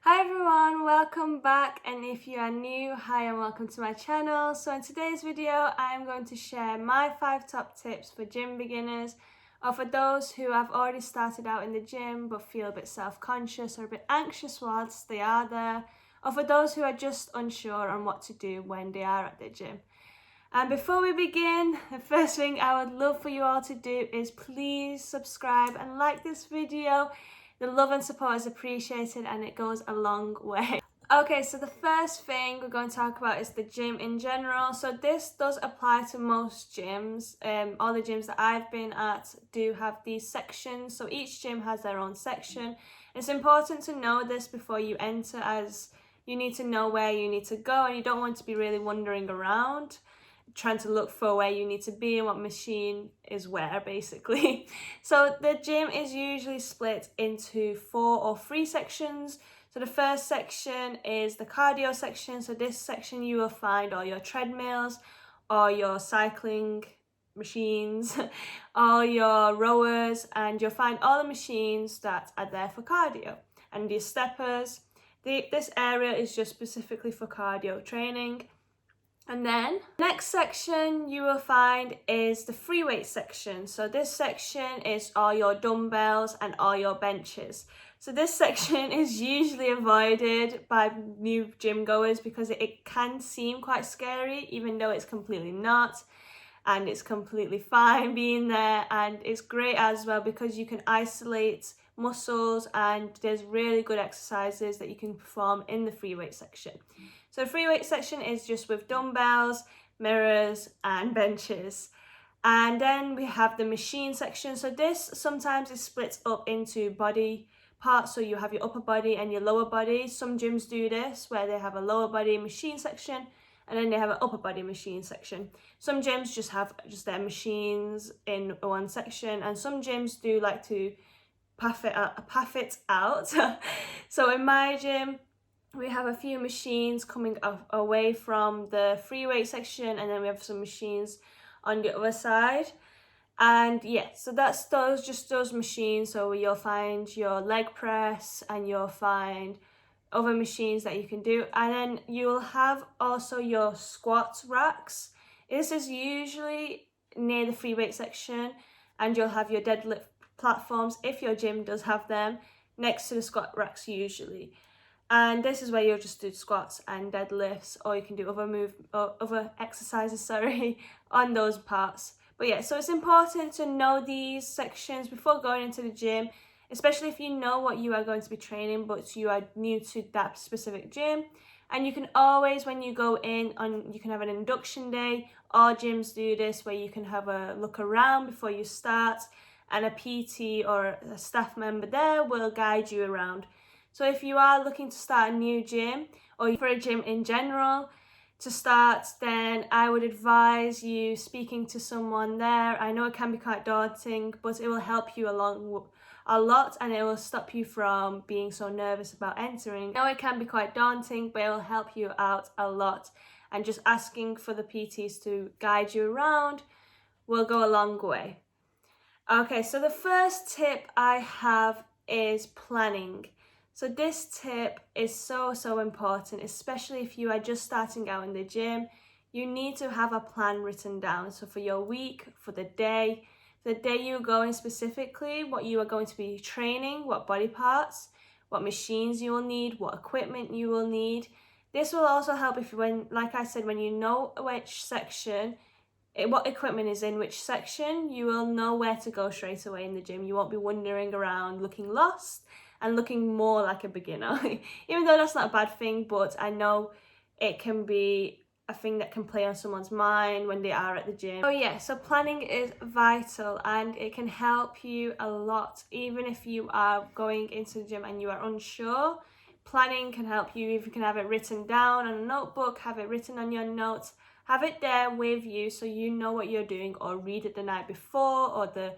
Hi everyone, welcome back, and if you are new, hi and welcome to my channel. So in today's video I am going to share my 5 top tips for gym beginners, or for those who have already started out in the gym but feel a bit self-conscious or a bit anxious whilst they are there, or for those who are just unsure on what to do when they are at the gym. And before we begin, the first thing I would love for you all to do is please subscribe and like this video. The love and support is appreciated and it goes a long way. Okay, so the first thing we're going to talk about is the gym in general. So this does apply to most gyms. All the gyms that I've been at do have these sections. So each gym has their own section. It's important to know this before you enter, as you need to know where you need to go and you don't want to be really wandering around trying to look for where you need to be and what machine is where, basically. So the gym is usually split into 4 or 3 sections. So the first section is the cardio section. So this section you will find all your treadmills, all your cycling machines, all your rowers, and you'll find all the machines that are there for cardio, and your steppers. This area is just specifically for cardio training. And then next section you will find is the free weight section. So this section is all your dumbbells and all your benches. So this section is usually avoided by new gym goers because it can seem quite scary, even though it's completely not. And it's completely fine being there, and it's great as well because you can isolate muscles and there's really good exercises that you can perform in the free weight section. So the free weight section is just with dumbbells, mirrors and benches. And then we have the machine section. So this sometimes is split up into body parts. So you have your upper body and your lower body. Some gyms do this where they have a lower body machine section and then they have an upper body machine section. Some gyms just have their machines in one section, and some gyms do like to puff it out. So in my gym, we have a few machines coming away from the free weight section, and then we have some machines on the other side. And yeah, so that's those machines. So you'll find your leg press and you'll find other machines that you can do, and then you'll have also your squat racks. This is usually near the free weight section, and you'll have your deadlift platforms, if your gym does have them, next to the squat racks usually. And this is where you'll just do squats and deadlifts, or you can do other exercises on those parts. But yeah, so it's important to know these sections before going into the gym, especially if you know what you are going to be training but you are new to that specific gym. And you can always, when you go in, you can have an induction day. All gyms do this, where you can have a look around before you start, and a PT or a staff member there will guide you around. So if you are looking to start a new gym, or for a gym in general to start, then I would advise you speaking to someone there. I know it can be quite daunting, but it will help you along a lot, and it will stop you from being so nervous about entering. I know it can be quite daunting, but it will help you out a lot, and just asking for the PTs to guide you around will go a long way. Okay, so the first tip I have is planning. So this tip is so important, especially if you are just starting out in the gym. You need to have a plan written down. So for your week, for the day you're going specifically, what you are going to be training, what body parts, what machines you will need, what equipment you will need. This will also help if like I said, when you know which section, what equipment is in which section, you will know where to go straight away in the gym. You won't be wandering around looking lost and looking more like a beginner. Even though that's not a bad thing, but I know it can be a thing that can play on someone's mind when they are at the gym. Oh yeah, so planning is vital and it can help you a lot. Even if you are going into the gym and you are unsure, planning can help you. If you can have it written down on a notebook, have it written on your notes, have it there with you so you know what you're doing, or read it the night before or the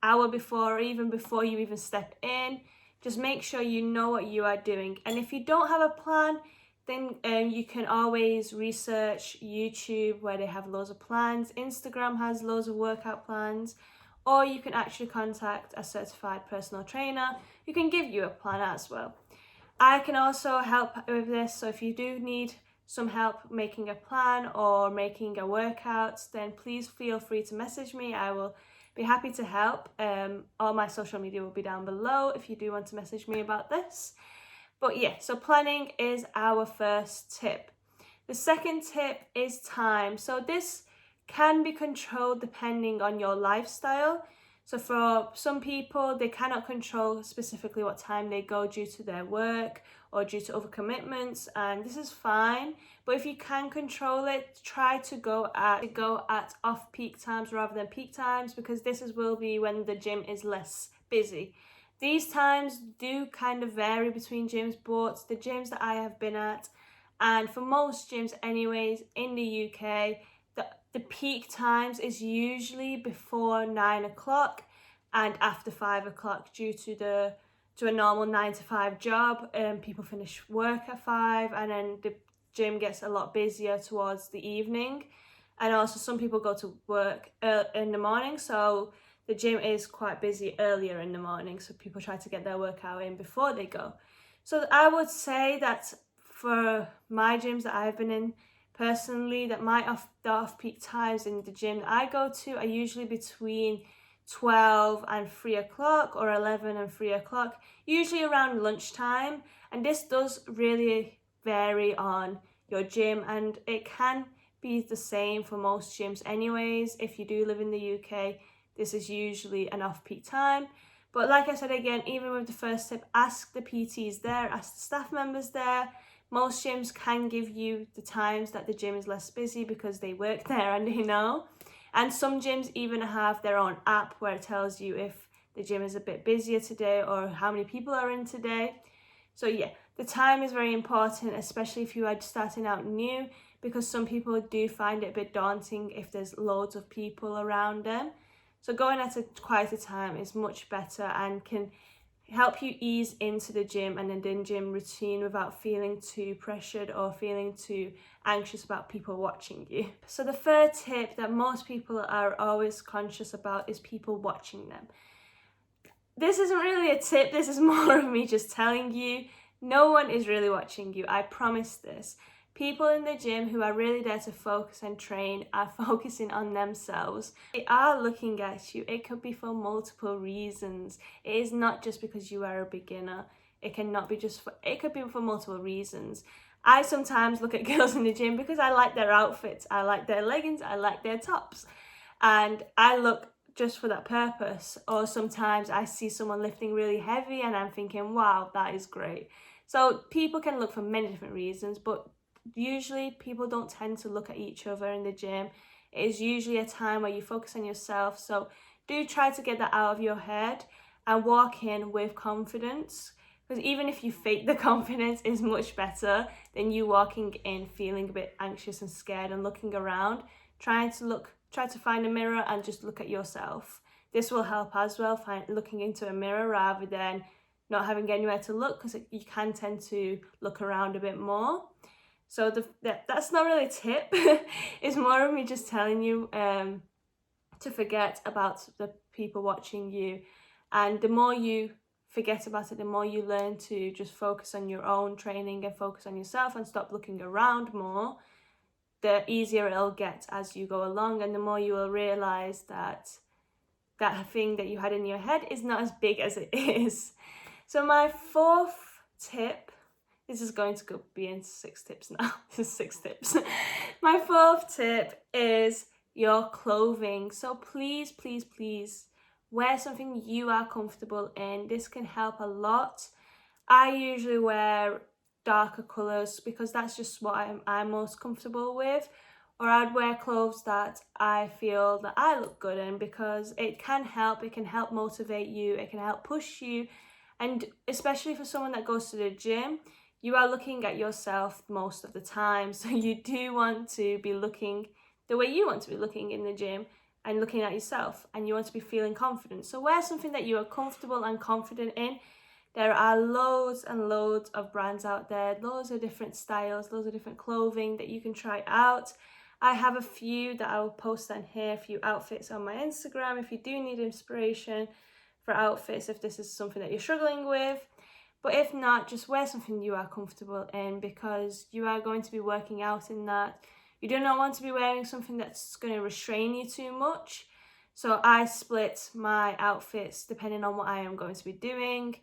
hour before, or even before you even step in. Just make sure you know what you are doing. And if you don't have a plan, then you can always research YouTube, where they have loads of plans. Instagram has loads of workout plans. Or you can actually contact a certified personal trainer who can give you a plan as well. I can also help with this, so if you do need some help making a plan or making a workout, then please feel free to message me. I will be happy to help. All my social media will be down below if you do want to message me about this. But yeah, so planning is our first tip. The second tip is time. So this can be controlled depending on your lifestyle. So for some people, they cannot control specifically what time they go due to their work or due to other commitments, and this is fine. But if you can control it, try to go at off-peak times rather than peak times, because will be when the gym is less busy. These times do kind of vary between gyms, but the gyms that I have been at, and for most gyms anyways in the UK, the peak times is usually before 9 o'clock and after 5 o'clock due to a normal 9 to 5 job. People finish work at 5, and then the gym gets a lot busier towards the evening. And also some people go to work in the morning, so the gym is quite busy earlier in the morning, so people try to get their workout in before they go. So I would say that for my gyms that I've been in personally, that my off-peak times in the gym that I go to are usually between 12 and 3 o'clock or 11 and 3 o'clock, usually around lunchtime. And this does really vary on your gym, and it can be the same for most gyms anyways. If you do live in the UK, this is usually an off-peak time. But like I said again, even with the first tip, ask the PTs there, ask the staff members there. Most gyms can give you the times that the gym is less busy because they work there and they know. And some gyms even have their own app where it tells you if the gym is a bit busier today or how many people are in today. So yeah, the time is very important, especially if you are starting out new, because some people do find it a bit daunting if there's loads of people around them. So going at a quieter time is much better and can help you ease into the gym and the gym routine without feeling too pressured or feeling too anxious about people watching you. So the third tip that most people are always conscious about is people watching them. This isn't really a tip, this is more of me just telling you, no one is really watching you, I promise this. People in the gym who are really there to focus and train are focusing on themselves. They are looking at you. It could be for multiple reasons. It is not just because you are a beginner. It could be for multiple reasons. I sometimes look at girls in the gym because I like their outfits, I like their leggings, I like their tops. And I look just for that purpose. Or sometimes I see someone lifting really heavy and I'm thinking, wow, that is great. So people can look for many different reasons, but usually people don't tend to look at each other in the gym. It is usually a time where you focus on yourself. So do try to get that out of your head and walk in with confidence, because even if you fake the confidence is much better than you walking in feeling a bit anxious and scared and looking around, try to find a mirror and just look at yourself. This will help as well, looking into a mirror rather than not having anywhere to look, because you can tend to look around a bit more. So that's not really a tip. It's more of me just telling you to forget about the people watching you. And the more you forget about it, the more you learn to just focus on your own training and focus on yourself and stop looking around more, the easier it'll get as you go along, and the more you will realise that thing that you had in your head is not as big as it is. So my fourth tip, this is going to be in 6 tips now. This is 6 tips. My fourth tip is your clothing. So please, please, please wear something you are comfortable in. This can help a lot. I usually wear darker colours because that's just what I'm most comfortable with. Or I'd wear clothes that I feel that I look good in, because it can help motivate you, it can help push you. And especially for someone that goes to the gym, you are looking at yourself most of the time. So you do want to be looking the way you want to be looking in the gym and looking at yourself, and you want to be feeling confident. So wear something that you are comfortable and confident in. There are loads and loads of brands out there, loads of different styles, loads of different clothing that you can try out. I have a few that I'll post on here, a few outfits on my Instagram if you do need inspiration for outfits, if this is something that you're struggling with. But if not, just wear something you are comfortable in, because you are going to be working out in that. You do not want to be wearing something that's going to restrain you too much. So I split my outfits depending on what I am going to be doing.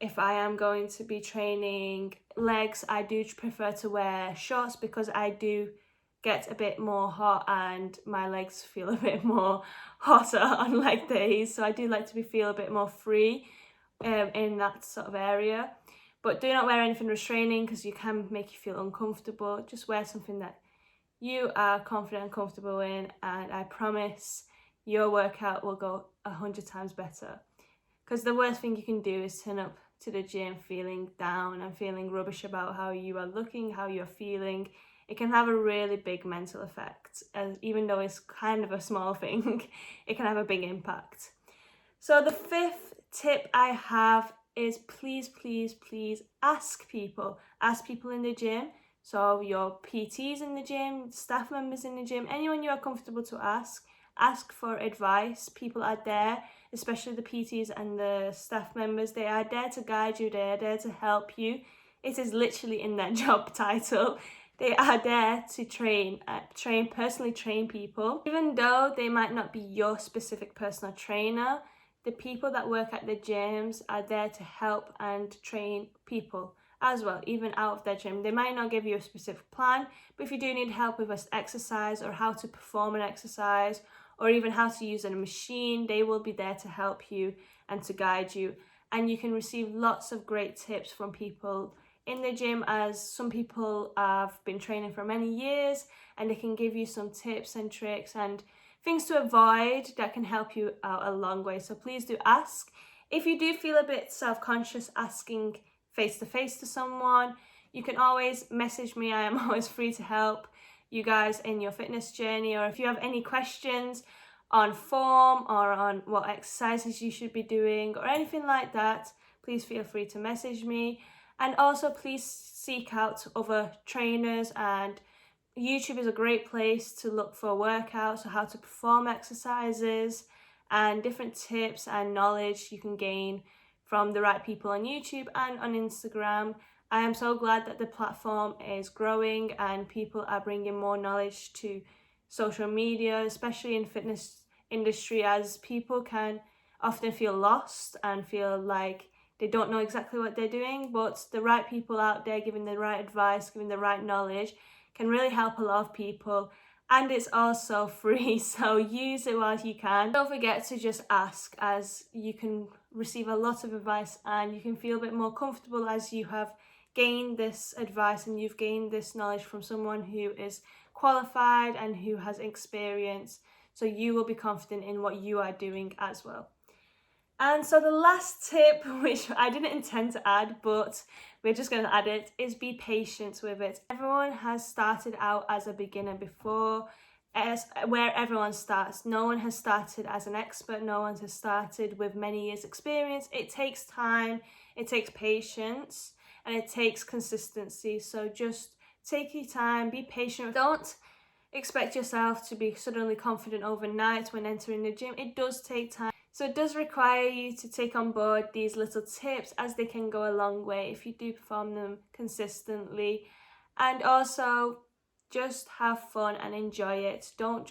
If I am going to be training legs, I do prefer to wear shorts, because I do get a bit more hot and my legs feel a bit more hotter on leg days. So I do like to feel a bit more free in that sort of area. But do not wear anything restraining, because you can make you feel uncomfortable. Just wear something that you are confident and comfortable in, and I promise your workout will go 100 times better. Because the worst thing you can do is turn up to the gym feeling down and feeling rubbish about how you are looking, how you're feeling. It can have a really big mental effect, and even though it's kind of a small thing, it can have a big impact. So the fifth tip I have is please ask people in the gym. So your PTs in the gym, staff members in the gym, anyone you are comfortable to ask for advice. People are there, especially the PTs and the staff members. They are there to guide you, they are there to help you. It is literally in their job title. They are there to personally train people. Even though they might not be your specific personal trainer, the people that work at the gyms are there to help and train people as well, even out of their gym. They might not give you a specific plan, but if you do need help with an exercise or how to perform an exercise or even how to use a machine, they will be there to help you and to guide you. And you can receive lots of great tips from people in the gym, as some people have been training for many years and they can give you some tips and tricks and things to avoid that can help you out a long way. So please do ask. If you do feel a bit self-conscious asking face-to-face to someone, you can always message me. I am always free to help you guys in your fitness journey. Or if you have any questions on form or on what exercises you should be doing or anything like that, please feel free to message me. And also please seek out other trainers, and YouTube is a great place to look for workouts or how to perform exercises and different tips and knowledge you can gain from the right people on YouTube and on Instagram. I am so glad that the platform is growing and people are bringing more knowledge to social media, especially in fitness industry, as people can often feel lost and feel like they don't know exactly what they're doing, but the right people out there giving the right advice, giving the right knowledge can really help a lot of people. And it's also free, so use it while you can. Don't forget to just ask, as you can receive a lot of advice and you can feel a bit more comfortable as you have gained this advice and you've gained this knowledge from someone who is qualified and who has experience. So you will be confident in what you are doing as well. And so the last tip, which I didn't intend to add, but we're just going to add it, is be patient with it. Everyone has started out as a beginner before, where everyone starts. No one has started as an expert. No one has started with many years experience. It takes time, it takes patience, and it takes consistency. So just take your time, be patient. Don't expect yourself to be suddenly confident overnight when entering the gym. It does take time. So it does require you to take on board these little tips, as they can go a long way if you do perform them consistently. And also just have fun and enjoy it. Don't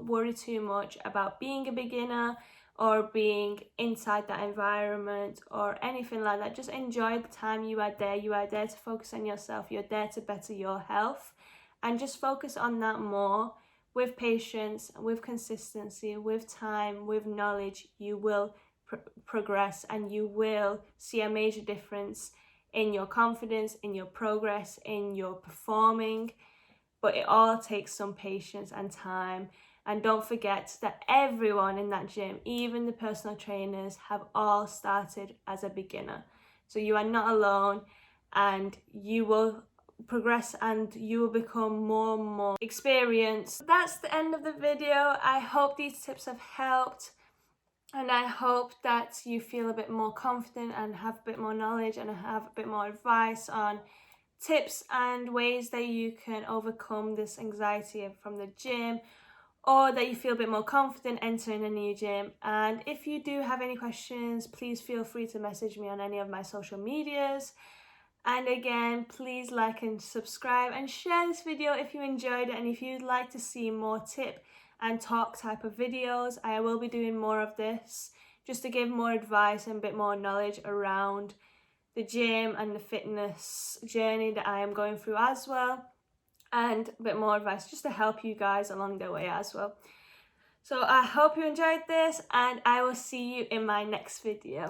worry too much about being a beginner or being inside that environment or anything like that. Just enjoy the time you are there. You are there to focus on yourself. You're there to better your health, and just focus on that more. With patience, with consistency, with time, with knowledge, you will progress, and you will see a major difference in your confidence, in your progress, in your performing. But it all takes some patience and time. And don't forget that everyone in that gym, even the personal trainers, have all started as a beginner. So you are not alone, and you will progress and you will become more and more experienced. That's the end of the video. I hope these tips have helped, and I hope that you feel a bit more confident and have a bit more knowledge and have a bit more advice on tips and ways that you can overcome this anxiety from the gym, or that you feel a bit more confident entering a new gym. And if you do have any questions, please feel free to message me on any of my social medias. And again, please like and subscribe and share this video if you enjoyed it, and if you'd like to see more tip and talk type of videos, I will be doing more of this just to give more advice and a bit more knowledge around the gym and the fitness journey that I am going through as well, and a bit more advice just to help you guys along the way as well. So I hope you enjoyed this, and I will see you in my next video.